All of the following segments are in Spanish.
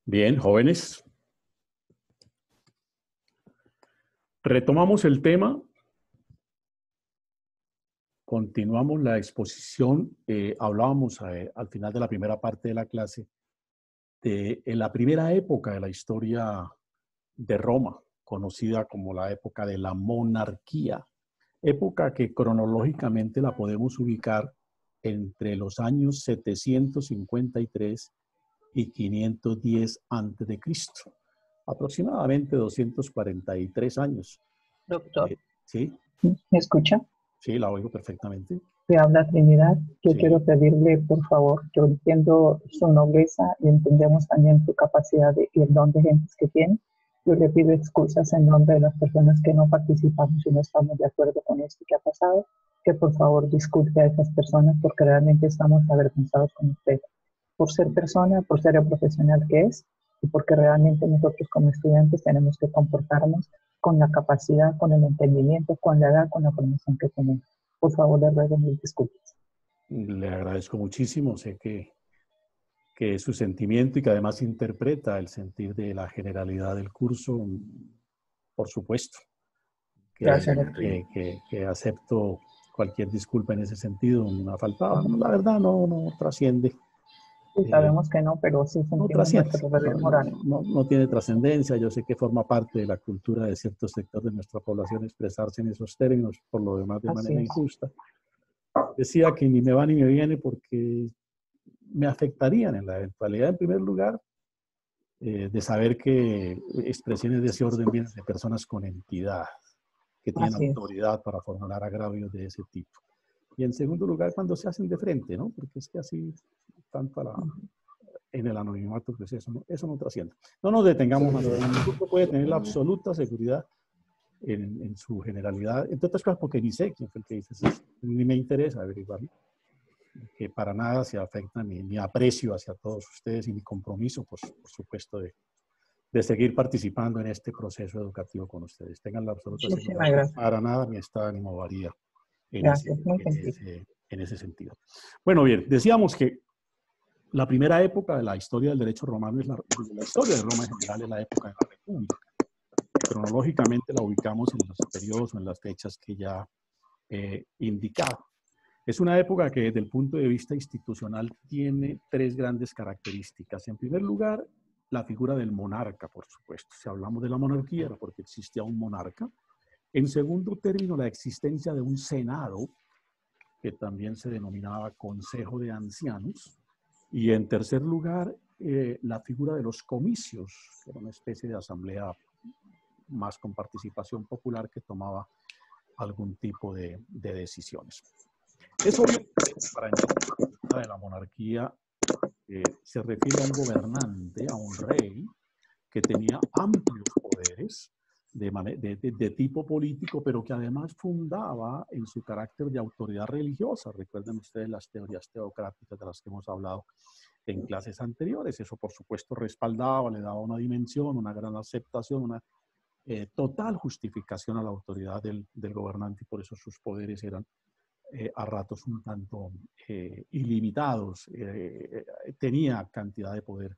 Bien, jóvenes, retomamos el tema, continuamos la exposición. Hablábamos al final de la primera parte de la clase de en la primera época de la historia de Roma, conocida como la época de la monarquía, época que cronológicamente la podemos ubicar entre los años 753 y 510 antes de Cristo, aproximadamente 243 años. Doctor, ¿Sí? ¿me escucha? Sí, la oigo perfectamente. Le habla Trinidad. Yo Sí. quiero pedirle, por favor, yo entiendo su nobleza y entendemos también su capacidad y el don de gentes que tiene. Yo le pido excusas en nombre de las personas que no participamos y no estamos de acuerdo con esto que ha pasado, que por favor disculpe a esas personas porque realmente estamos avergonzados con usted. Por ser persona, por ser el profesional que es y porque realmente nosotros como estudiantes tenemos que comportarnos con la capacidad, con el entendimiento, con la edad, con la formación que tenemos. Por favor, le ruego mil disculpas. Le agradezco muchísimo. Sé que su sentimiento y que además interpreta el sentir de la generalidad del curso, por supuesto, Gracias, que acepto cualquier disculpa en ese sentido. Una faltaba, la verdad no trasciende. Sí, sabemos que no, pero sí No sentimos trasciende, nuestro deber moral. no tiene trascendencia. Yo sé que forma parte de la cultura de cierto sector de nuestra población expresarse en esos términos, por lo demás de manera injusta. Decía que ni me va ni me viene porque me afectarían en la eventualidad, en primer lugar, de saber que expresiones de ese orden vienen de personas con entidad, que tienen autoridad para formular agravios de ese tipo. Y en segundo lugar, cuando se hacen de frente, ¿no? Porque es que así, tanto en el anonimato, pues eso no trasciende. No nos detengamos más. El grupo puede tener la absoluta seguridad en su generalidad, entre otras cosas porque ni sé quién fue el que dice eso, ni me interesa averiguarlo, que para nada se afecta mi aprecio hacia todos ustedes y mi compromiso, por supuesto, de seguir participando en este proceso educativo con ustedes. Tengan la absoluta seguridad. Para nada mi estado de ánimo varía en ese sentido. Bueno, bien, decíamos que la primera época de la historia del derecho romano, de la historia de Roma en general, es la época de la República. Cronológicamente la ubicamos en los periodos o en las fechas que ya he indicado. Es una época que desde el punto de vista institucional tiene tres grandes características. En primer lugar, la figura del monarca, por supuesto. Si hablamos de la monarquía era porque existía un monarca. En segundo término, la existencia de un senado, que también se denominaba Consejo de Ancianos. Y en tercer lugar, la figura de los comicios, que era una especie de asamblea más con participación popular que tomaba algún tipo de decisiones. Es obvio que para entender la de la monarquía se refiere a un gobernante, a un rey, que tenía amplios poderes de tipo político, pero que además fundaba en su carácter de autoridad religiosa. Recuerden ustedes las teorías teocráticas de las que hemos hablado en clases anteriores. Eso, por supuesto, respaldaba, le daba una dimensión, una gran aceptación, una total justificación a la autoridad del gobernante, y por eso sus poderes eran a ratos un tanto ilimitados. Tenía cantidad de poder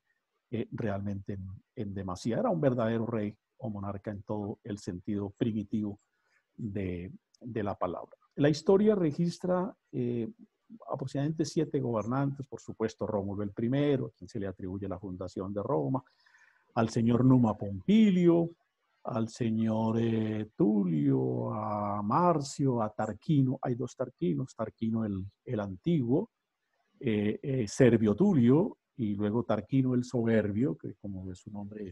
realmente en demasía. Era un verdadero rey o monarca en todo el sentido primitivo de la palabra. La historia registra aproximadamente 7 gobernantes, por supuesto Rómulo I, a quien se le atribuye la fundación de Roma, al señor Numa Pompilio, al señor Tulio, a Marcio, a Tarquino. Hay 2 Tarquinos, Tarquino el antiguo, Servio Tulio, y luego Tarquino el soberbio, que como de su nombre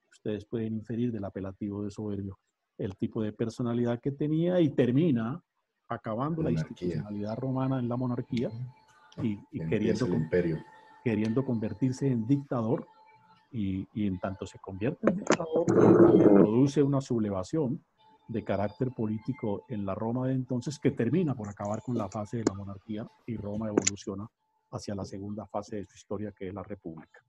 ustedes pueden inferir del apelativo de soberbio, el tipo de personalidad que tenía, y termina acabando la institucionalidad romana en la monarquía y queriendo convertirse en dictador. Y en tanto se convierte en dictador, produce una sublevación de carácter político en la Roma de entonces, que termina por acabar con la fase de la monarquía, y Roma evoluciona hacia la segunda fase de su historia, que es la república.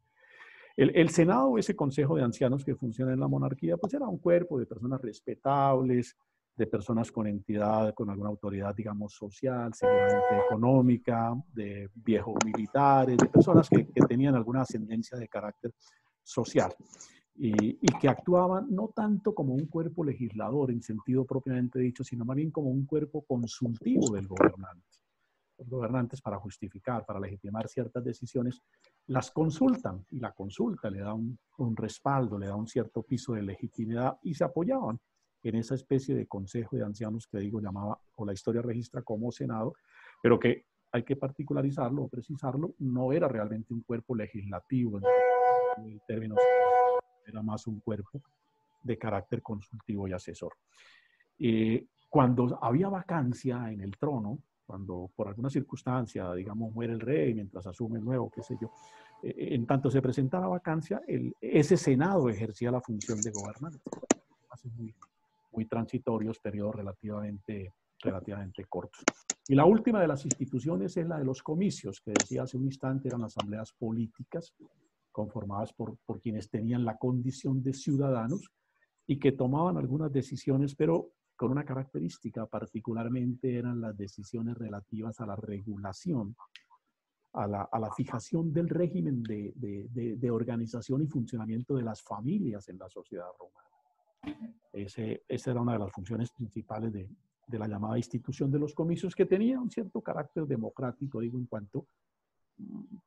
El Senado, ese consejo de ancianos que funciona en la monarquía, pues era un cuerpo de personas respetables, de personas con entidad, con alguna autoridad, digamos, social, seguramente económica, de viejos militares, de personas que tenían alguna ascendencia de carácter social. Y que actuaban no tanto como un cuerpo legislador en sentido propiamente dicho, sino más bien como un cuerpo consultivo del gobernante. Los gobernantes, para justificar, para legitimar ciertas decisiones, las consultan, y la consulta le da un respaldo, le da un cierto piso de legitimidad, y se apoyaban en esa especie de consejo de ancianos que digo llamaba, o la historia registra como Senado, pero que hay que particularizarlo o precisarlo, no era realmente un cuerpo legislativo en términos, era más un cuerpo de carácter consultivo y asesor. Cuando había vacancia en el trono, cuando por alguna circunstancia, digamos, muere el rey mientras asume el nuevo, qué sé yo, en tanto se presentaba vacancia, ese Senado ejercía la función de gobernante. Hace muy transitorios, periodos relativamente cortos. Y la última de las instituciones es la de los comicios, que decía hace un instante eran asambleas políticas conformadas por quienes tenían la condición de ciudadanos y que tomaban algunas decisiones, pero con una característica, particularmente eran las decisiones relativas a la regulación, a la fijación del régimen de organización y funcionamiento de las familias en la sociedad romana. Esa era una de las funciones principales de la llamada institución de los comicios, que tenía un cierto carácter democrático, digo, en cuanto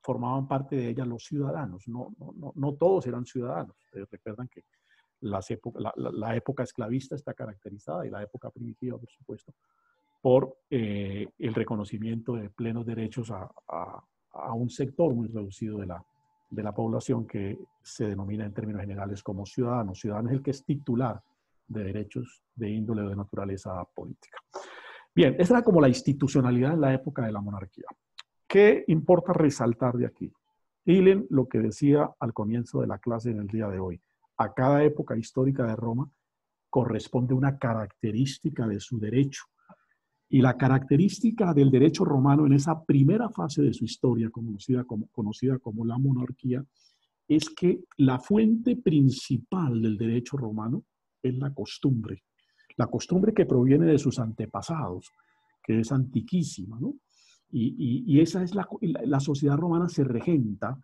formaban parte de ella los ciudadanos. No todos eran ciudadanos. Ustedes recuerdan que la época esclavista está caracterizada, y la época primitiva, por supuesto, por el reconocimiento de plenos derechos a un sector muy reducido de la población que se denomina en términos generales como ciudadano. Ciudadano es el que es titular de derechos de índole o de naturaleza política. Bien, esa era como la institucionalidad en la época de la monarquía. ¿Qué importa resaltar de aquí? Ilen lo que decía al comienzo de la clase en el día de hoy. A cada época histórica de Roma corresponde una característica de su derecho. Y la característica del derecho romano en esa primera fase de su historia, conocida como la monarquía, es que la fuente principal del derecho romano es la costumbre que proviene de sus antepasados, que es antiquísima, ¿no? Y esa es la sociedad romana se regenta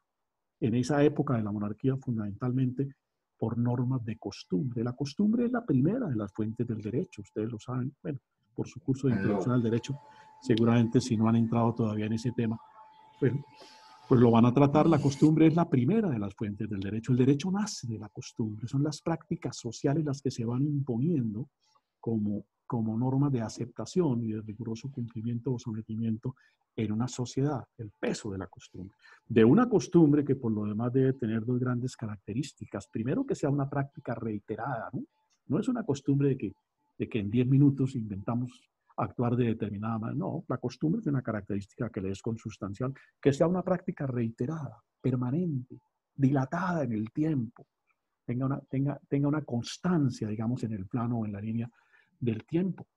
en esa época de la monarquía fundamentalmente por normas de costumbre. La costumbre es la primera de las fuentes del derecho, ustedes lo saben, bueno, por su curso de introducción al derecho, seguramente si no han entrado todavía en ese tema, pues lo van a tratar. La costumbre es la primera de las fuentes del derecho. El derecho nace de la costumbre, son las prácticas sociales las que se van imponiendo como normas de aceptación y de riguroso cumplimiento o sometimiento en una sociedad, el peso de la costumbre. De una costumbre que por lo demás debe tener dos grandes características. Primero, que sea una práctica reiterada, ¿no? No es una costumbre de que en 10 minutos inventamos actuar de determinada manera. No, la costumbre es una característica que le es consustancial, que sea una práctica reiterada, permanente, dilatada en el tiempo, tenga una constancia, digamos, en el plano o en la línea del tiempo.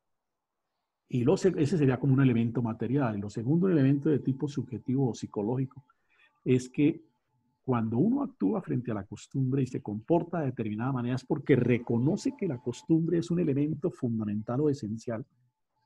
Y ese sería como un elemento material. Y lo segundo, un elemento de tipo subjetivo o psicológico, es que cuando uno actúa frente a la costumbre y se comporta de determinada manera es porque reconoce que la costumbre es un elemento fundamental o esencial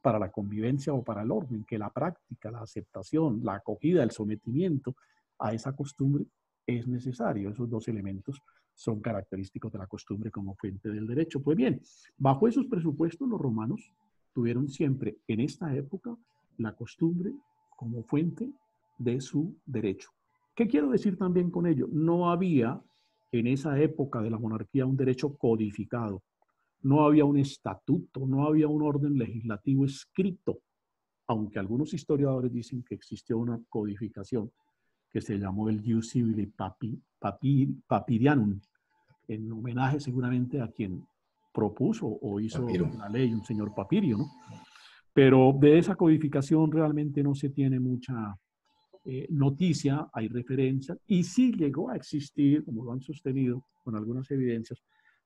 para la convivencia o para el orden, que la práctica, la aceptación, la acogida, el sometimiento a esa costumbre es necesario. Esos dos elementos son característicos de la costumbre como fuente del derecho. Pues bien, bajo esos presupuestos los romanos tuvieron siempre en esta época la costumbre como fuente de su derecho. ¿Qué quiero decir también con ello? No había en esa época de la monarquía un derecho codificado. No había un estatuto, no había un orden legislativo escrito, aunque algunos historiadores dicen que existió una codificación que se llamó el Ius Civili Papirianum, en homenaje seguramente a quien propuso o hizo la ley, un señor Papirio, ¿no? Pero de esa codificación realmente no se tiene mucha noticia, hay referencias, y sí llegó a existir, como lo han sostenido con algunas evidencias,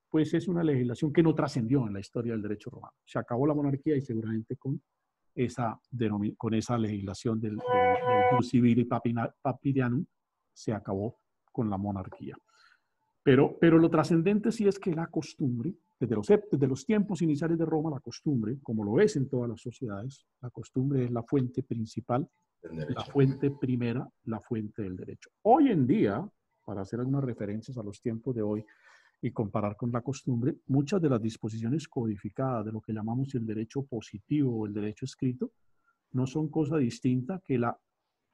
pues es una legislación que no trascendió en la historia del derecho romano. Se acabó la monarquía y seguramente con esa legislación del Ius Civili Papirianum se acabó con la monarquía. Pero lo trascendente sí es que la costumbre, desde los tiempos iniciales de Roma, la costumbre, como lo es en todas las sociedades, la costumbre es la fuente principal, la fuente primera, la fuente del derecho. Hoy en día, para hacer algunas referencias a los tiempos de hoy y comparar con la costumbre, muchas de las disposiciones codificadas de lo que llamamos el derecho positivo o el derecho escrito no son cosa distinta que la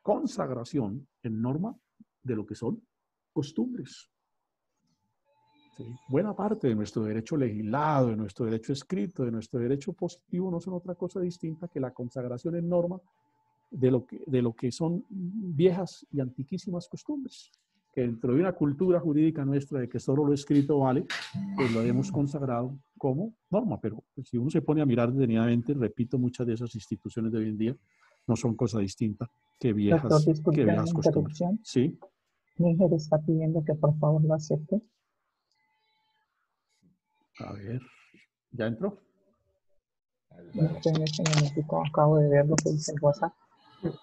consagración en norma de lo que son costumbres. ¿Sí? Buena parte de nuestro derecho legislado, de nuestro derecho escrito, de nuestro derecho positivo no son otra cosa distinta que la consagración en norma de lo que son viejas y antiquísimas costumbres, que dentro de una cultura jurídica nuestra de que solo lo escrito vale, pues lo hemos consagrado como norma. Pero si uno se pone a mirar detenidamente, repito, muchas de esas instituciones de hoy en día no son cosa distinta que Doctor, viejas disculpe la costumbres. interrupción. Sí. Níger está pidiendo que por favor lo acepte. A ver, ¿ya entró? En este momento acabo de ver lo que dice el WhatsApp.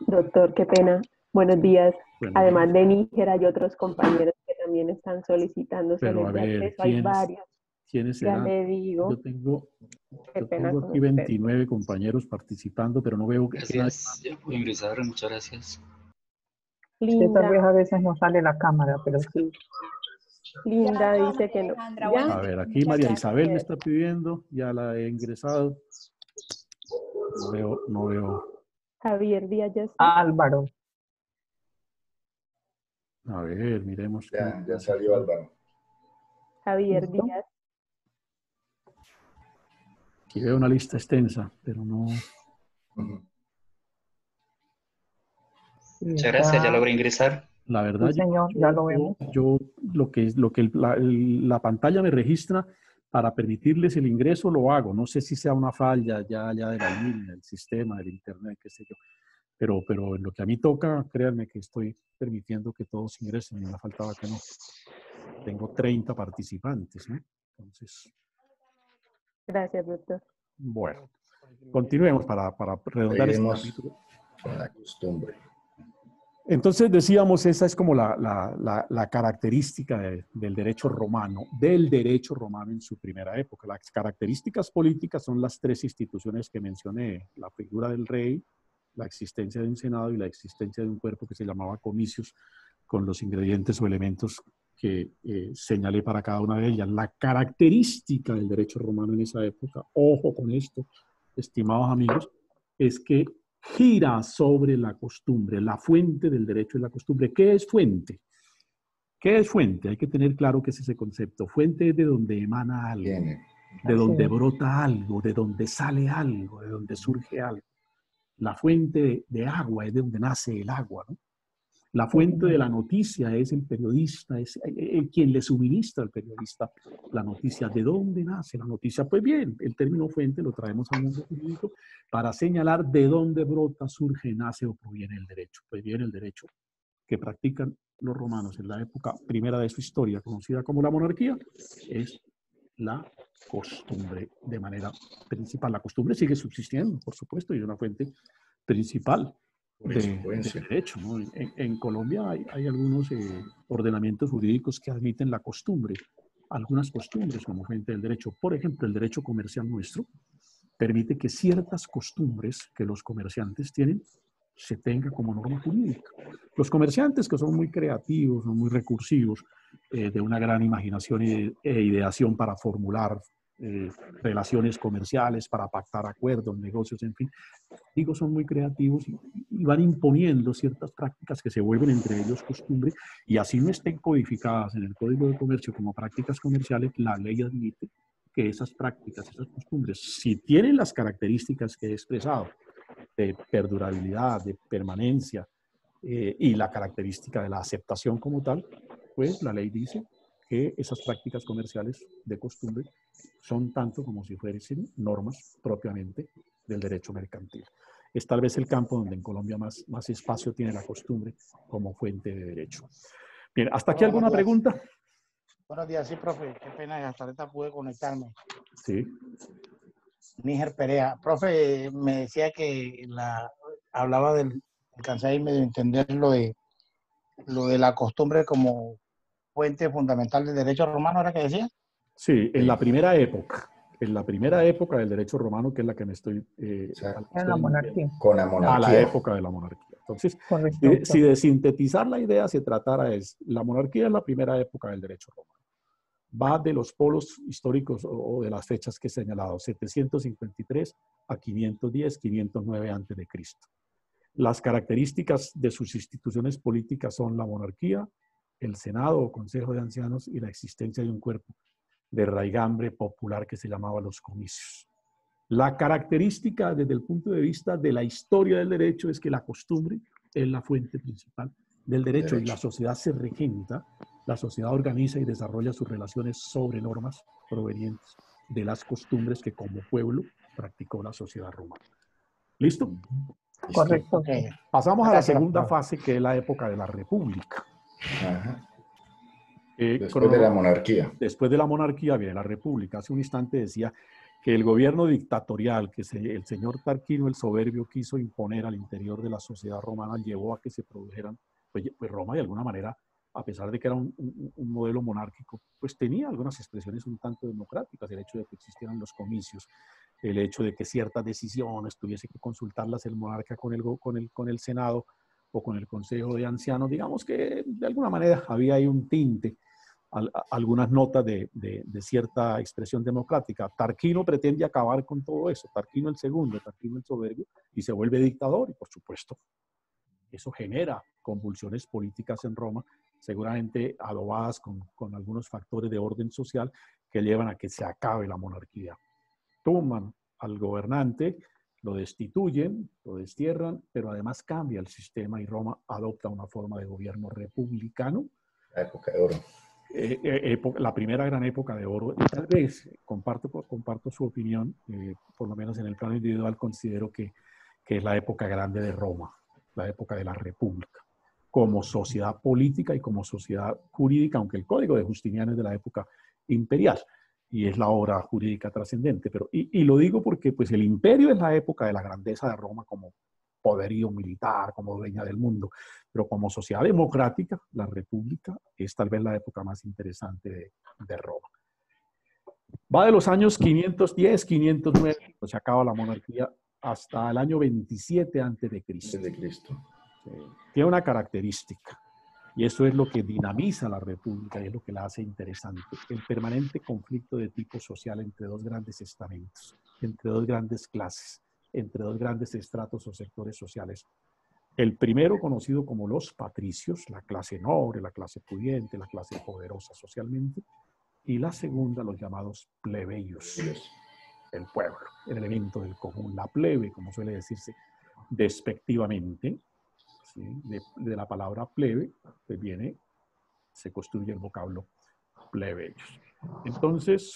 Doctor, qué pena. Buenos días. Buenos Además días. de Níger, hay otros compañeros que también están solicitando Pero salir a de ver, acceso. Hay varios. ¿quiénes Ya serán? le digo. Yo tengo con aquí usted. 29 compañeros participando, pero no veo que... Gracias, ya puedo ingresar, muchas gracias. Sí, tal Linda, vez a veces no sale la cámara, pero sí. Linda dice que no. ¿Ya? A ver, aquí María Isabel me está pidiendo, ya la he ingresado. No veo. Javier Díaz ya está. Álvaro. A ver, miremos. Ya salió Álvaro. Javier ¿Listo? Díaz. Aquí veo una lista extensa, pero no... Sí, Muchas gracias, ya logré ingresar. La verdad, sí, señor, ya lo vemos. yo lo que la pantalla me registra para permitirles el ingreso lo hago. No sé si sea una falla ya de la línea, del sistema, del internet, qué sé yo. Pero en lo que a mí toca, créanme que estoy permitiendo que todos ingresen. Y me faltaba que no. Tengo 30 participantes, ¿no? Entonces, Gracias, doctor. bueno, continuemos para redondar este Seguimos capítulo. con la costumbre. Entonces decíamos, esa es como la característica del derecho romano en su primera época. Las características políticas son las tres instituciones que mencioné: la figura del rey, la existencia de un senado y la existencia de un cuerpo que se llamaba comicios, con los ingredientes o elementos que señalé para cada una de ellas. La característica del derecho romano en esa época, ojo con esto, estimados amigos, es que gira sobre la costumbre. La fuente del derecho es la costumbre. ¿Qué es fuente? ¿Qué es fuente? Hay que tener claro qué es ese concepto. Fuente es de donde emana algo, de donde brota algo, de donde sale algo, de donde surge algo. La fuente de agua es de donde nace el agua, ¿no? La fuente de la noticia es el periodista, es quien le suministra al periodista la noticia. ¿De dónde nace la noticia? Pues bien, el término fuente lo traemos al mundo jurídico para señalar de dónde brota, surge, nace o proviene el derecho. Pues bien, el derecho que practican los romanos en la época primera de su historia, conocida como la monarquía, es la costumbre de manera principal. La costumbre sigue subsistiendo, por supuesto, y es una fuente principal de derecho, ¿no? En Colombia hay algunos ordenamientos jurídicos que admiten la costumbre, algunas costumbres como fuente del derecho. Por ejemplo, el derecho comercial nuestro permite que ciertas costumbres que los comerciantes tienen se tenga como norma jurídica. Los comerciantes, que son muy creativos, son muy recursivos, de una gran imaginación e ideación para formular relaciones comerciales, para pactar acuerdos, negocios, en fin, digo, son muy creativos y van imponiendo ciertas prácticas que se vuelven entre ellos costumbre, y así no estén codificadas en el Código de Comercio como prácticas comerciales, la ley admite que esas prácticas, esas costumbres, si tienen las características que he expresado, de perdurabilidad, de permanencia, y la característica de la aceptación como tal, pues la ley dice que esas prácticas comerciales de costumbre son tanto como si fuesen normas propiamente del derecho mercantil. Es tal vez el campo donde en Colombia más espacio tiene la costumbre como fuente de derecho. Bien, ¿hasta aquí alguna pregunta? Buenos días, sí, profe. Qué pena, hasta ahorita pude conectarme. Sí. Níger Perea. Profe, me decía que hablaba alcancé ahí medio entender lo de la costumbre como fuente fundamental del derecho romano, ¿era que decía? Sí, en la primera época. En la primera época del derecho romano, que es la que me estoy... la monarquía. Con la monarquía. A la época de la monarquía. Entonces, Correcto. si de sintetizar la idea se tratara es, la monarquía es la primera época del derecho romano. Va de los polos históricos o de las fechas que he señalado, 753 a 510, 509 a.C. Las características de sus instituciones políticas son la monarquía, el Senado o Consejo de Ancianos y la existencia de un cuerpo de raigambre popular que se llamaba los comicios. La característica desde el punto de vista de la historia del derecho es que la costumbre es la fuente principal del derecho y la sociedad se regenta, la sociedad organiza y desarrolla sus relaciones sobre normas provenientes de las costumbres que como pueblo practicó la sociedad romana. ¿Listo? Correcto. Okay. Pasamos a la segunda fase, que es la época de la República. Ajá. Después de la monarquía. Después de la monarquía viene la República. Hace un instante decía que el gobierno dictatorial que el señor Tarquino el Soberbio quiso imponer al interior de la sociedad romana llevó a que se produjeran, pues Roma de alguna manera, a pesar de que era un modelo monárquico, pues tenía algunas expresiones un tanto democráticas, el hecho de que existieran los comicios, el hecho de que ciertas decisiones tuviese que consultarlas el monarca con el Senado o con el Consejo de Ancianos, digamos que de alguna manera había ahí un tinte, algunas notas de cierta expresión democrática. Tarquino pretende acabar con todo eso, Tarquino el Segundo, Tarquino el Soberbio, y se vuelve dictador, y por supuesto, eso genera convulsiones políticas en Roma, seguramente adobadas con algunos factores de orden social que llevan a que se acabe la monarquía. Toman al gobernante, lo destituyen, lo destierran, pero además cambia el sistema y Roma adopta una forma de gobierno republicano. La época de oro. La primera gran época de oro. Y tal vez, comparto su opinión, por lo menos en el plano individual, considero que es la época grande de Roma, la época de la República, como sociedad política y como sociedad jurídica, aunque el Código de Justiniano es de la época imperial y es la obra jurídica trascendente. Pero, y lo digo porque pues, el imperio es la época de la grandeza de Roma como poderío militar, como dueña del mundo, pero como sociedad democrática, la República es tal vez la época más interesante de Roma. Va de los años 510, 509, cuando se acaba la monarquía, hasta el año 27 a.C. Tiene una característica, y eso es lo que dinamiza la República y es lo que la hace interesante, el permanente conflicto de tipo social entre dos grandes estamentos, entre dos grandes clases, entre dos grandes estratos o sectores sociales. El primero conocido como los patricios, la clase noble, la clase pudiente, la clase poderosa socialmente, y la segunda los llamados plebeyos, el pueblo, el elemento del común, la plebe, como suele decirse despectivamente, ¿sí? de la palabra plebe, pues se construye el vocablo plebeyos. Entonces,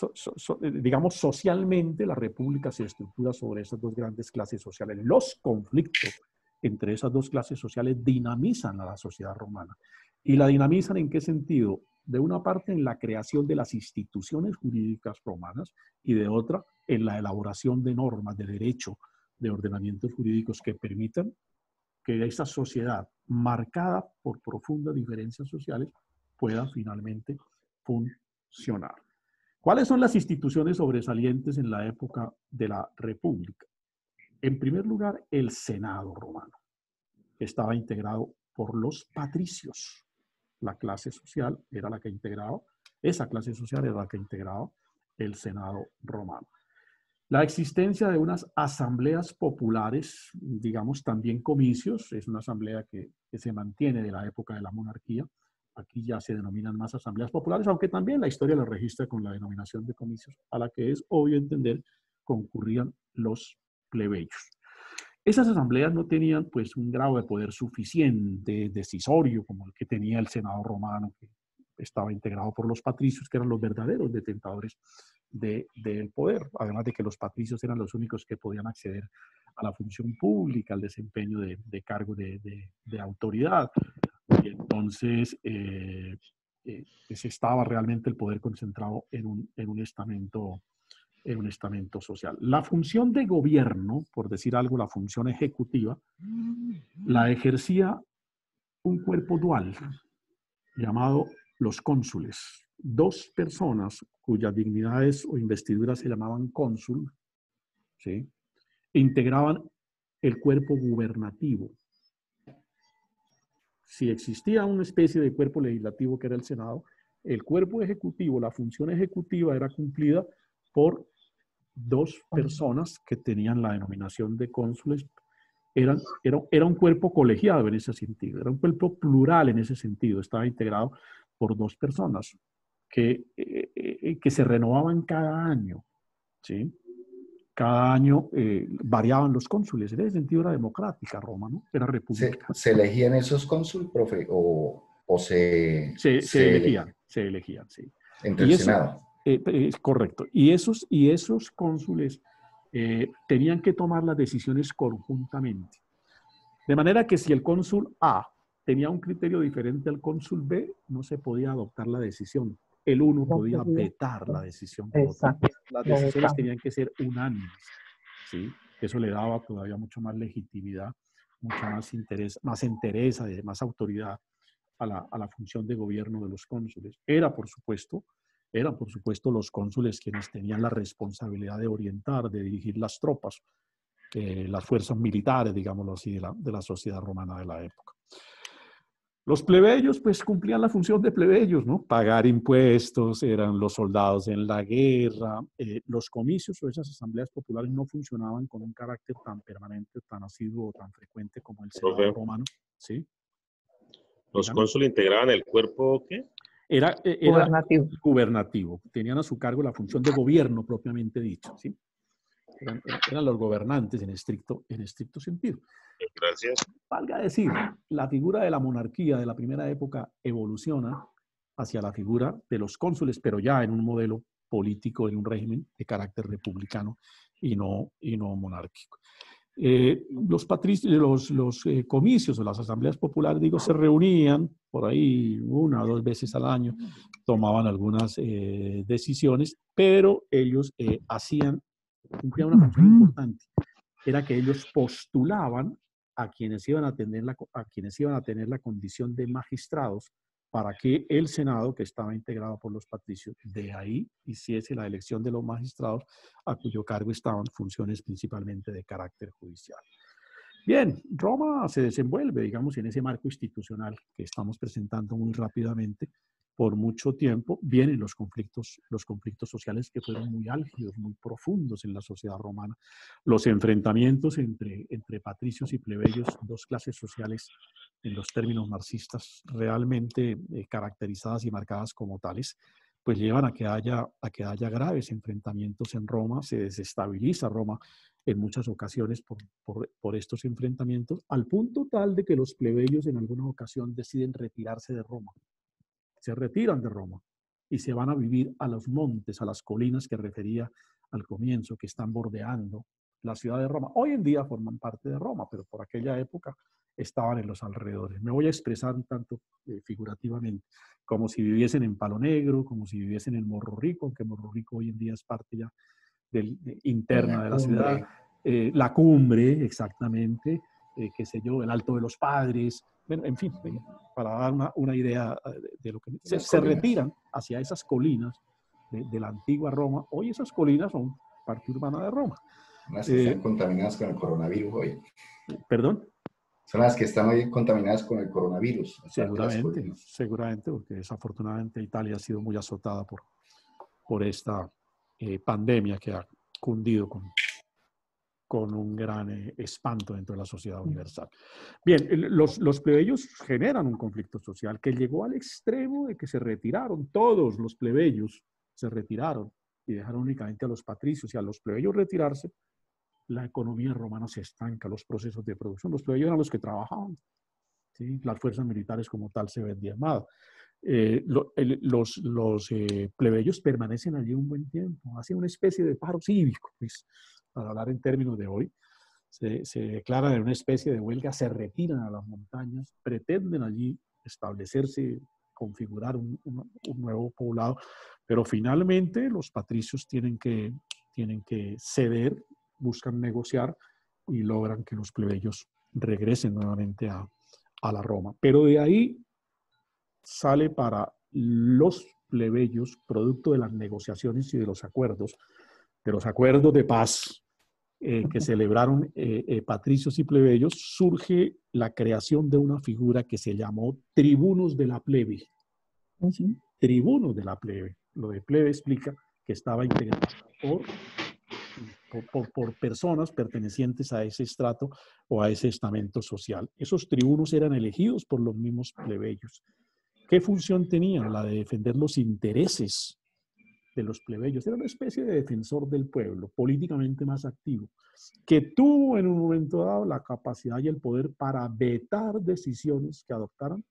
digamos, socialmente la República se estructura sobre esas dos grandes clases sociales. Los conflictos entre esas dos clases sociales dinamizan a la sociedad romana. ¿Y la dinamizan en qué sentido? De una parte en la creación de las instituciones jurídicas romanas y de otra en la elaboración de normas de derecho, de ordenamientos jurídicos que permitan que esa sociedad marcada por profundas diferencias sociales pueda finalmente funcionar. ¿Cuáles son las instituciones sobresalientes en la época de la República? En primer lugar, el Senado romano, que estaba integrado por los patricios. La clase social era la que integraba, esa clase social era la que integraba el Senado romano. La existencia de unas asambleas populares, digamos también comicios, es una asamblea que se mantiene de la época de la monarquía. Aquí ya se denominan más asambleas populares, aunque también la historia lo registra con la denominación de comicios, a la que es obvio entender concurrían los plebeyos. Esas asambleas no tenían pues un grado de poder suficiente, decisorio, como el que tenía el Senado romano, que estaba integrado por los patricios, que eran los verdaderos detentadores del poder, además de que los patricios eran los únicos que podían acceder a la función pública, al desempeño de cargo de autoridad. Y entonces estaba realmente el poder concentrado en un estamento social. La función de gobierno, por decir algo, la función ejecutiva, la ejercía un cuerpo dual llamado los cónsules. Dos personas cuyas dignidades o investiduras se llamaban cónsul, ¿sí? Integraban el cuerpo gubernativo. si existía una especie de cuerpo legislativo que era el Senado, el cuerpo ejecutivo, la función ejecutiva era cumplida por dos personas que tenían la denominación de cónsules. Era un cuerpo colegiado en ese sentido, era un cuerpo plural en ese sentido, estaba integrado por dos personas que se renovaban cada año, ¿sí? Cada año variaban los cónsules. En ese sentido era democrática Roma, ¿no? Era república. ¿Se elegían esos cónsul, profe? ¿O se elegían, sí. Entre el Senado. Correcto. Y esos cónsules tenían que tomar las decisiones conjuntamente. De manera que si el cónsul A tenía un criterio diferente al cónsul B, no se podía adoptar la decisión. El uno podía vetar la decisión. Exacto. Las decisiones tenían que ser unánimes, ¿sí? Eso le daba todavía mucho más legitimidad, mucho más interés, más entereza, más autoridad a la función de gobierno de los cónsules. Eran, por supuesto, los cónsules quienes tenían la responsabilidad de orientar, de dirigir las tropas, las fuerzas militares, digámoslo así, de la sociedad romana de la época. Los plebeyos, pues, cumplían la función de plebeyos, ¿no? Pagar impuestos, eran los soldados en la guerra. Los comicios o esas asambleas populares no funcionaban con un carácter tan permanente, tan asiduo, tan frecuente como el Senado romano, ¿sí? ¿Los cónsules integraban el cuerpo qué? Era gubernativo. Tenían a su cargo la función de gobierno propiamente dicho, ¿sí? Eran los gobernantes en estricto sentido. Gracias. Valga decir, la figura de la monarquía de la primera época evoluciona hacia la figura de los cónsules, pero ya en un modelo político, en un régimen de carácter republicano y no monárquico. Los comicios o las asambleas populares, digo, se reunían por ahí 1 o 2 veces al año, tomaban algunas decisiones, pero ellos cumplían una función importante. Era que ellos postulaban a quienes iban a tener la condición de magistrados para que el Senado, que estaba integrado por los patricios, de ahí hiciese la elección de los magistrados a cuyo cargo estaban funciones principalmente de carácter judicial. Bien, Roma se desenvuelve, digamos, en ese marco institucional que estamos presentando muy rápidamente. Por mucho tiempo vienen los conflictos sociales que fueron muy álgidos, muy profundos en la sociedad romana. Los enfrentamientos entre patricios y plebeyos, dos clases sociales en los términos marxistas realmente caracterizadas y marcadas como tales, pues llevan a que haya graves enfrentamientos en Roma. Se desestabiliza Roma en muchas ocasiones por estos enfrentamientos, al punto tal de que los plebeyos en alguna ocasión deciden retirarse de Roma. Se retiran de Roma y se van a vivir a los montes, a las colinas que refería al comienzo, que están bordeando la ciudad de Roma. Hoy en día forman parte de Roma, pero por aquella época estaban en los alrededores. Me voy a expresar un tanto figurativamente, como si viviesen en Palo Negro, como si viviesen en Morro Rico, aunque Morro Rico hoy en día es parte ya interna de la ciudad. La Cumbre, exactamente, qué sé yo, el Alto de los Padres. Bueno, en fin, para dar una idea de lo que se retiran hacia esas colinas de la antigua Roma. Hoy esas colinas son parte urbana de Roma. Las que están contaminadas con el coronavirus hoy. ¿Perdón? Son las que están hoy contaminadas con el coronavirus. Seguramente, porque desafortunadamente Italia ha sido muy azotada por esta pandemia que ha cundido con un gran espanto dentro de la sociedad universal. Bien, los plebeyos generan un conflicto social que llegó al extremo de que se retiraron, todos los plebeyos se retiraron y dejaron únicamente a los patricios, y a los plebeyos retirarse, la economía romana se estanca, los procesos de producción. Los plebeyos eran los que trabajaban, ¿sí? Las fuerzas militares como tal se ven diezmadas. Los plebeyos permanecen allí un buen tiempo, hacen una especie de paro cívico, pues, para hablar en términos de hoy. Se declaran en una especie de huelga, se retiran a las montañas, pretenden allí establecerse, configurar un nuevo poblado, pero finalmente los patricios tienen que ceder, buscan negociar y logran que los plebeyos regresen nuevamente a la Roma. Pero de ahí sale para los plebeyos, producto de las negociaciones y de los acuerdos de paz que celebraron patricios y plebeyos, surge la creación de una figura que se llamó tribunos de la plebe. Tribunos de la plebe. Lo de plebe explica que estaba integrado por personas pertenecientes a ese estrato o a ese estamento social. Esos tribunos eran elegidos por los mismos plebeyos. ¿Qué función tenían? La de defender los intereses de los plebeyos. Era una especie de defensor del pueblo, políticamente más activo, que tuvo en un momento dado la capacidad y el poder para vetar decisiones que adoptaran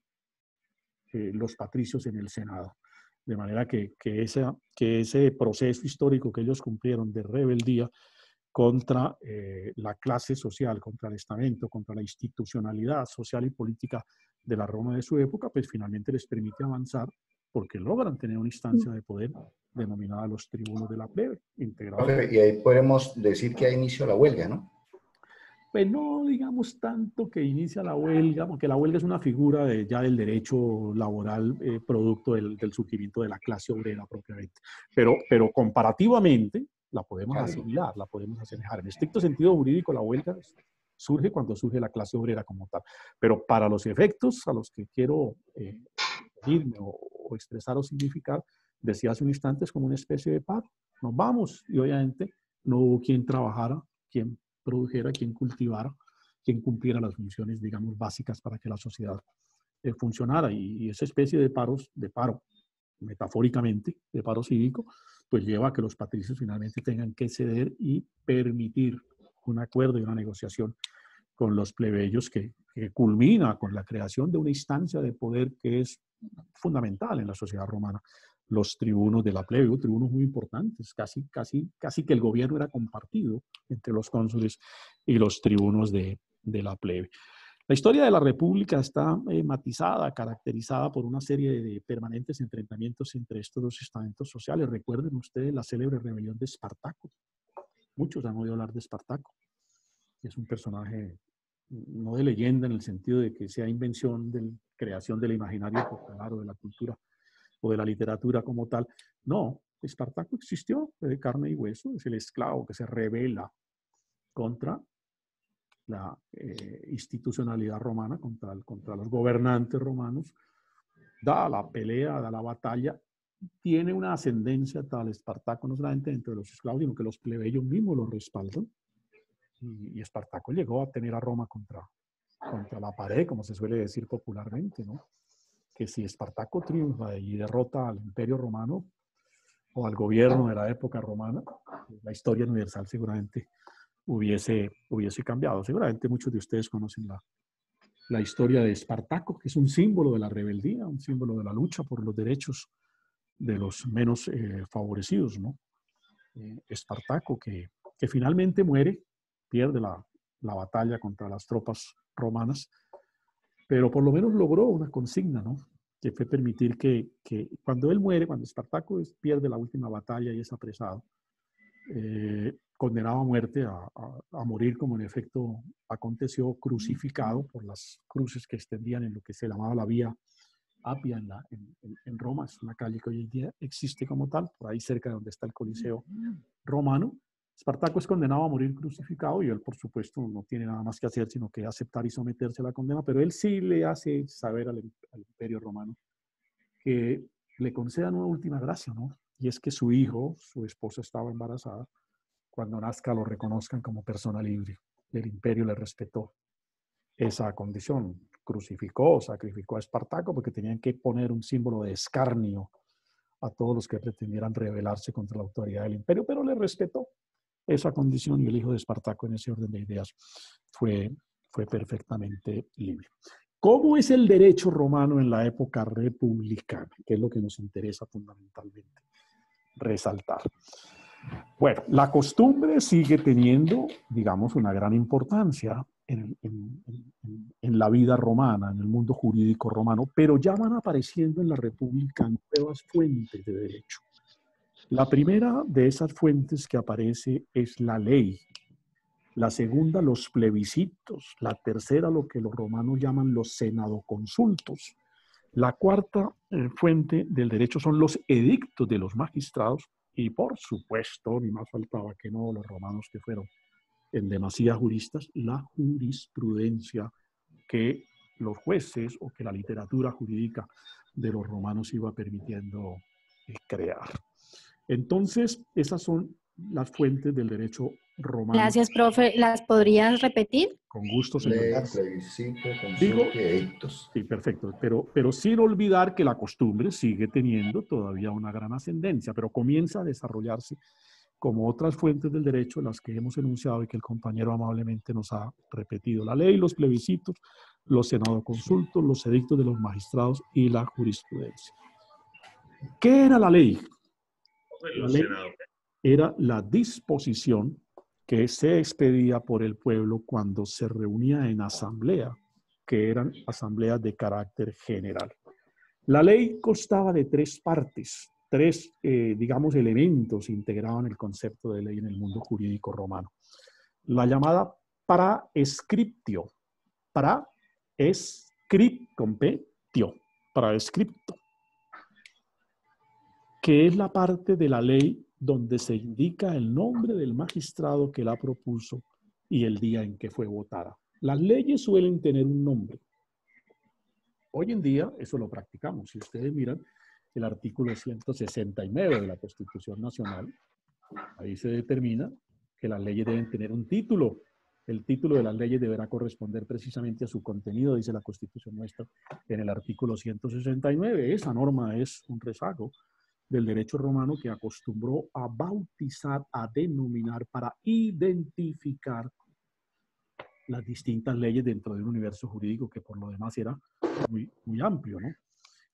los patricios en el Senado. De manera que ese proceso histórico que ellos cumplieron de rebeldía contra la clase social, contra el estamento, contra la institucionalidad social y política de la Roma de su época, pues finalmente les permite avanzar porque logran tener una instancia de poder denominada los tribunos de la plebe, integrados. Y ahí podemos decir que da inicio a la huelga, ¿no? Pues no digamos tanto que inicia la huelga, porque la huelga es una figura ya del derecho laboral producto del surgimiento de la clase obrera propiamente. Pero comparativamente la podemos asimilar, la podemos asemejar. En estricto sentido jurídico, la huelga surge cuando surge la clase obrera como tal. Pero para los efectos a los que quiero irme o expresar o significar, decía hace un instante, es como una especie de paro. Nos vamos y obviamente no hubo quien trabajara, quien produjera, quien cultivara, quien cumpliera las funciones, digamos, básicas para que la sociedad funcionara. Y esa especie de paro, metafóricamente, de paro cívico, pues lleva a que los patricios finalmente tengan que ceder y permitir un acuerdo y una negociación con los plebeyos que culmina con la creación de una instancia de poder que es fundamental en la sociedad romana. Los tribunos de la plebe, tribunos muy importantes, casi que el gobierno era compartido entre los cónsules y los tribunos de la plebe. La historia de la República está matizada, caracterizada por una serie de permanentes enfrentamientos entre estos dos estamentos sociales. Recuerden ustedes la célebre rebelión de Espartaco. Muchos han oído hablar de Espartaco. Es un personaje no de leyenda en el sentido de que sea invención de creación del imaginario popular o de la cultura o de la literatura como tal. No, Espartaco existió, fue de carne y hueso, es el esclavo que se rebela contra la institucionalidad romana, contra los gobernantes romanos, da la pelea, da la batalla, tiene una ascendencia tal Espartaco, no solamente dentro de los esclavos, sino que los plebeyos mismos lo respaldan. Y Espartaco llegó a tener a Roma contra la pared, como se suele decir popularmente, ¿no? Que si Espartaco triunfa y derrota al Imperio Romano o al gobierno de la época romana, la historia universal seguramente hubiese cambiado. Seguramente muchos de ustedes conocen la historia de Espartaco, que es un símbolo de la rebeldía, un símbolo de la lucha por los derechos de los menos favorecidos, ¿no? Espartaco, que finalmente muere, pierde la batalla contra las tropas romanas, pero por lo menos logró una consigna, ¿no? Que fue permitir que cuando él muere, cuando Espartaco pierde la última batalla y es apresado, condenado a muerte, a morir como en efecto aconteció, crucificado por las cruces que extendían en lo que se llamaba la Vía Apia en Roma. Es una calle que hoy en día existe como tal, por ahí cerca de donde está el Coliseo romano. Espartaco es condenado a morir crucificado y él, por supuesto, no tiene nada más que hacer sino que aceptar y someterse a la condena, pero él sí le hace saber al Imperio Romano que le concedan una última gracia, ¿no? Y es que su hijo, su esposa estaba embarazada, cuando nazca lo reconozcan como persona libre. El imperio le respetó esa condición. Crucificó, sacrificó a Espartaco porque tenían que poner un símbolo de escarnio a todos los que pretendieran rebelarse contra la autoridad del imperio, pero le respetó esa condición y el hijo de Espartaco en ese orden de ideas fue perfectamente libre. ¿Cómo es el derecho romano en la época republicana? Que es lo que nos interesa fundamentalmente resaltar. Bueno, la costumbre sigue teniendo, digamos, una gran importancia en la vida romana, en el mundo jurídico romano, pero ya van apareciendo en la República nuevas fuentes de derecho. La primera de esas fuentes que aparece es la ley. La segunda, los plebiscitos. La tercera, lo que los romanos llaman los senadoconsultos. La cuarta fuente del derecho son los edictos de los magistrados y, por supuesto, ni más faltaba que no, los romanos que fueron en demasía juristas, la jurisprudencia que los jueces o que la literatura jurídica de los romanos iba permitiendo crear. Entonces, esas son las fuentes del derecho romano. Gracias, profe. ¿Las podrías repetir? Con gusto, Ley, señor. plebiscito, Digo, consulta y edictos. sí, perfecto. Pero sin olvidar que la costumbre sigue teniendo todavía una gran ascendencia, pero comienza a desarrollarse como otras fuentes del derecho, las que hemos enunciado y que el compañero amablemente nos ha repetido. La ley, los plebiscitos, los senadoconsultos, los edictos de los magistrados y la jurisprudencia. ¿Qué era la ley? La ley era la disposición que se expedía por el pueblo cuando se reunía en asamblea, que eran asambleas de carácter general. La ley constaba de tres partes, digamos, elementos integraban el concepto de ley en el mundo jurídico romano. La llamada praescriptio, praescripto, que es la parte de la ley donde se indica el nombre del magistrado que la propuso y el día en que fue votada. Las leyes suelen tener un nombre. Hoy en día eso lo practicamos. Si ustedes miran el artículo 169 de la Constitución Nacional, ahí se determina que las leyes deben tener un título. El título de las leyes deberá corresponder precisamente a su contenido, dice la Constitución nuestra en el artículo 169. Esa norma es un rezago del derecho romano que acostumbró a bautizar, a denominar para identificar las distintas leyes dentro de un universo jurídico que por lo demás era muy amplio, ¿no?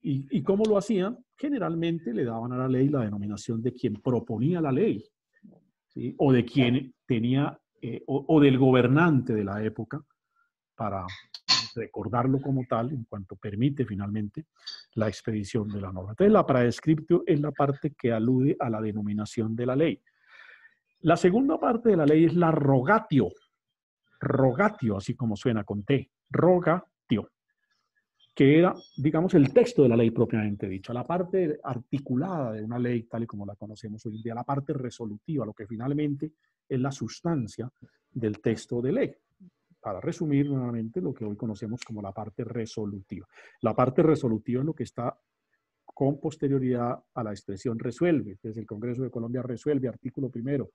¿Y cómo lo hacían? Generalmente le daban a la ley la denominación de quien proponía la ley, ¿sí? O de quien tenía, o del gobernante de la época, para recordarlo como tal, en cuanto permite finalmente la expedición de la norma. Entonces, la praescriptio es la parte que alude a la denominación de la ley. La segunda parte de la ley es la rogatio. Rogatio, así como suena con T, rogatio, que era, digamos, el texto de la ley propiamente dicho, la parte articulada de una ley tal y como la conocemos hoy en día, la parte resolutiva, lo que finalmente es la sustancia del texto de ley. Para resumir nuevamente lo que hoy conocemos como la parte resolutiva. La parte resolutiva es lo que está con posterioridad a la expresión resuelve. Entonces el Congreso de Colombia resuelve, artículo primero,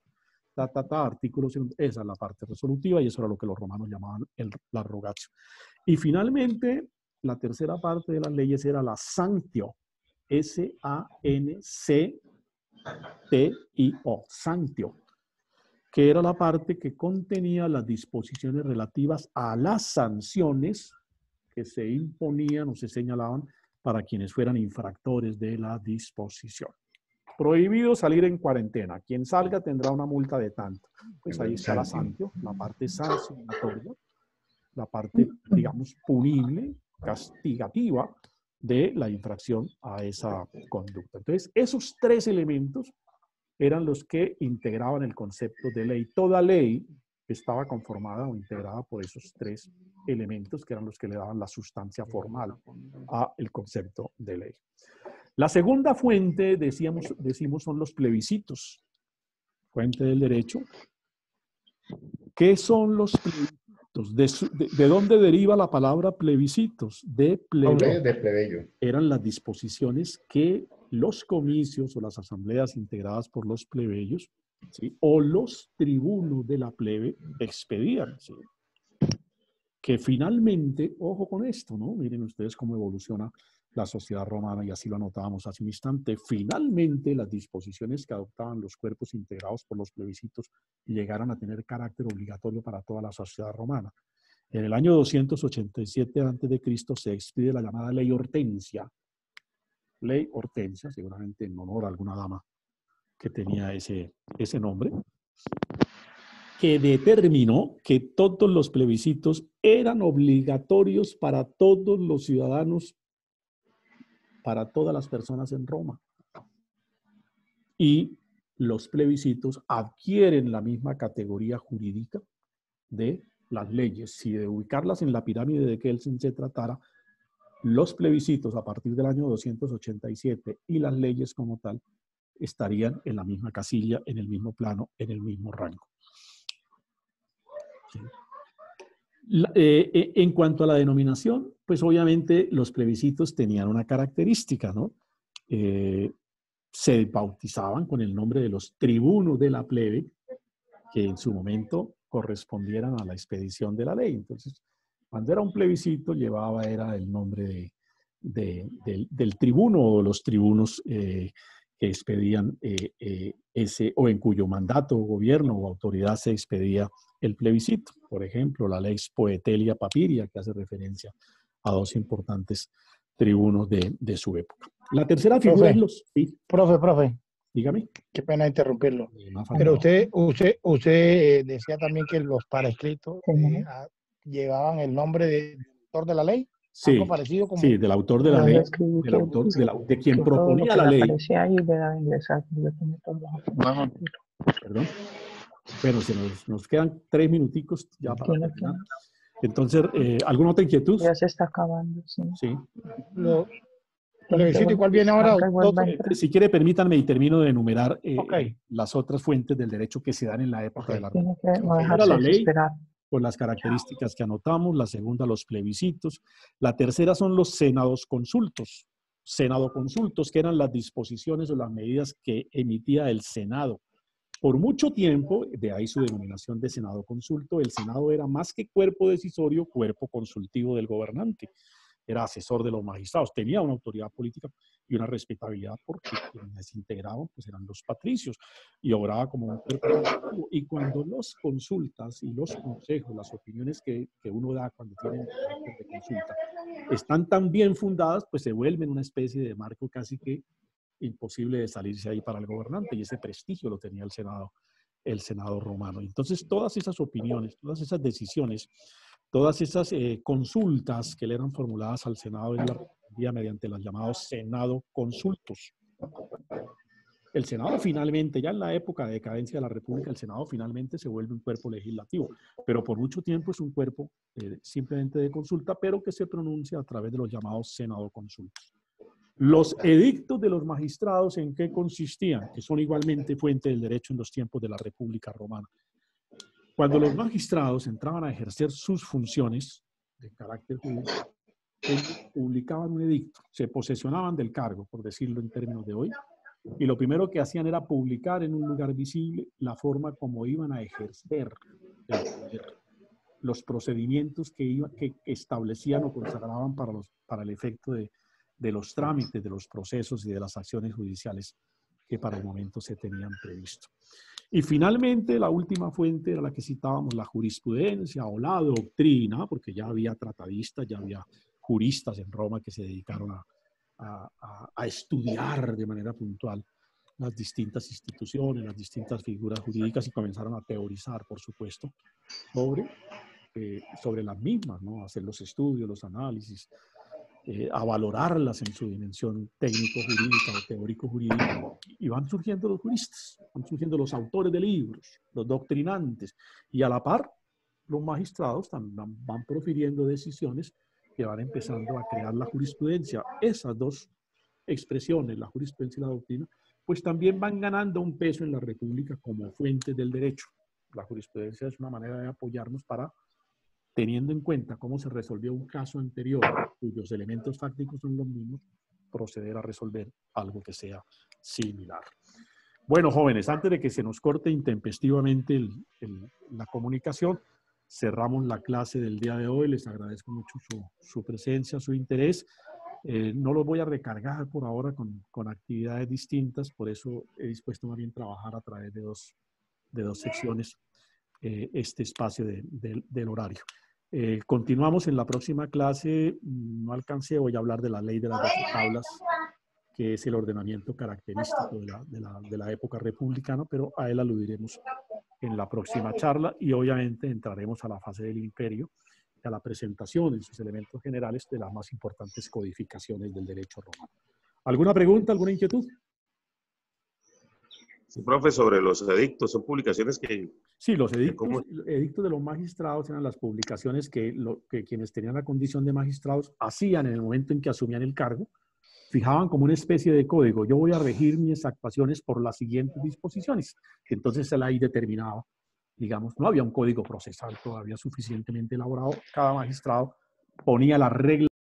artículo segundo. Esa es la parte resolutiva y eso era lo que los romanos llamaban la rogatio. Y finalmente, la tercera parte de las leyes era la sanctio. S-A-N-C-T-I-O, sanctio, que era la parte que contenía las disposiciones relativas a las sanciones que se imponían o se señalaban para quienes fueran infractores de la disposición. Prohibido salir en cuarentena. Quien salga tendrá una multa de tanto. Pues ahí está la sanctio, la parte sancionatoria, la parte, digamos, punible, castigativa de la infracción a esa conducta. Entonces, esos tres elementos eran los que integraban el concepto de ley. Toda ley estaba conformada o integrada por esos tres elementos que eran los que le daban la sustancia formal al concepto de ley. La segunda fuente, decimos, son los plebiscitos. Fuente del derecho. ¿Qué son los plebiscitos? ¿De dónde deriva la palabra plebiscitos? De plebeyo. De plebeyo. Eran las disposiciones que los comicios o las asambleas integradas por los plebeyos, ¿sí? O los tribunos de la plebe expedían, ¿sí? Que finalmente, ojo con esto, ¿no? Miren ustedes cómo evoluciona la sociedad romana y así lo anotábamos hace un instante. Finalmente, las disposiciones que adoptaban los cuerpos integrados por los plebiscitos llegaron a tener carácter obligatorio para toda la sociedad romana. En el año 287 a.C. se expide la llamada Ley Hortensia. Ley Hortensia, seguramente en honor a alguna dama que tenía ese nombre, que determinó que todos los plebiscitos eran obligatorios para todos los ciudadanos, para todas las personas en Roma. Y los plebiscitos adquieren la misma categoría jurídica de las leyes. Si de ubicarlas en la pirámide de Kelsen se tratara, los plebiscitos a partir del año 287 y las leyes como tal estarían en la misma casilla, en el mismo plano, en el mismo rango. ¿sí? En cuanto a la denominación, pues obviamente los plebiscitos tenían una característica, ¿no? Se bautizaban con el nombre de los tribunos de la plebe, que en su momento correspondieran a la expedición de la ley. Entonces, cuando era un plebiscito, era el nombre del tribuno o los tribunos que expedían o en cuyo mandato, gobierno o autoridad se expedía el plebiscito. Por ejemplo, la Lex Poetelia Papiria, que hace referencia a dos importantes tribunos de su época. La tercera figura es los... Sí. Profe. Dígame. Qué pena interrumpirlo. Pero usted decía también que los paraescritos llevaban el nombre del autor de la ley. Sí, algo parecido como... sí, del autor de la ley, de quien proponía la ley. Perdón, pero nos quedan 3 minuticos ya para terminar. Entonces, ¿alguna otra inquietud? Ya se está acabando, sí. Sí. ¿Plebiscito y cuál viene ahora? Si quiere, permítanme y termino de enumerar las otras fuentes del derecho que se dan en la época de la Primera, la ley, con las características que anotamos. La segunda, los plebiscitos. La tercera son los senados consultos. Senado consultos, que eran las disposiciones o las medidas que emitía el Senado. Por mucho tiempo, de ahí su denominación de Senado consulto, el Senado era más que cuerpo decisorio, cuerpo consultivo del gobernante. Era asesor de los magistrados, tenía una autoridad política y una respetabilidad porque quienes integraban pues eran los patricios y obraba como un cuerpo. Y cuando las consultas y los consejos, las opiniones que uno da cuando tiene carácter de consulta, están tan bien fundadas, pues se vuelven una especie de marco casi que imposible de salirse ahí para el gobernante, y ese prestigio lo tenía el Senado romano. Entonces, todas esas opiniones, todas esas decisiones, todas esas consultas que le eran formuladas al Senado, él las respondía mediante los llamados Senado consultos. El Senado finalmente, ya en la época de decadencia de la República, el Senado finalmente se vuelve un cuerpo legislativo, pero por mucho tiempo es un cuerpo simplemente de consulta, pero que se pronuncia a través de los llamados Senado consultos. Los edictos de los magistrados, ¿en qué consistían? Que son igualmente fuente del derecho en los tiempos de la República Romana. Cuando los magistrados entraban a ejercer sus funciones de carácter jurídico, publicaban un edicto, se posesionaban del cargo, por decirlo en términos de hoy, y lo primero que hacían era publicar en un lugar visible la forma como iban a ejercer el poder, los procedimientos que establecían o consagraban para el efecto de los trámites, de los procesos y de las acciones judiciales que para el momento se tenían previsto. Y finalmente, la última fuente era la que citábamos, la jurisprudencia o la doctrina, porque ya había tratadistas, ya había juristas en Roma que se dedicaron a estudiar de manera puntual las distintas instituciones, las distintas figuras jurídicas, y comenzaron a teorizar, por supuesto, sobre las mismas, ¿no? Hacer los estudios, los análisis, a valorarlas en su dimensión técnico-jurídica o teórico-jurídica, y van surgiendo los juristas, van surgiendo los autores de libros, los doctrinantes, y a la par los magistrados también van profiriendo decisiones que van empezando a crear la jurisprudencia. Esas dos expresiones, la jurisprudencia y la doctrina, pues también van ganando un peso en la República como fuentes del derecho. La jurisprudencia es una manera de apoyarnos para, teniendo en cuenta cómo se resolvió un caso anterior, cuyos elementos fácticos son los mismos, proceder a resolver algo que sea similar. Bueno, jóvenes, antes de que se nos corte intempestivamente la comunicación, cerramos la clase del día de hoy. Les agradezco mucho su presencia, su interés. No los voy a recargar por ahora con actividades distintas, por eso he dispuesto más bien trabajar a través de dos secciones este espacio del horario. Continuamos en la próxima clase. No alcancé, voy a hablar de la ley de las 12 tablas, que es el ordenamiento característico de la época republicana, pero a él aludiremos en la próxima charla, y obviamente entraremos a la fase del imperio y a la presentación en sus elementos generales de las más importantes codificaciones del derecho romano. ¿Alguna pregunta, alguna inquietud? Sí, profe, sobre los edictos, son publicaciones que... Sí, los edictos de los magistrados eran las publicaciones que quienes tenían la condición de magistrados hacían en el momento en que asumían el cargo. Fijaban como una especie de código: yo voy a regir mis actuaciones por las siguientes disposiciones. Entonces la ley determinaba digamos, no había un código procesal todavía suficientemente elaborado. Cada magistrado ponía las reglas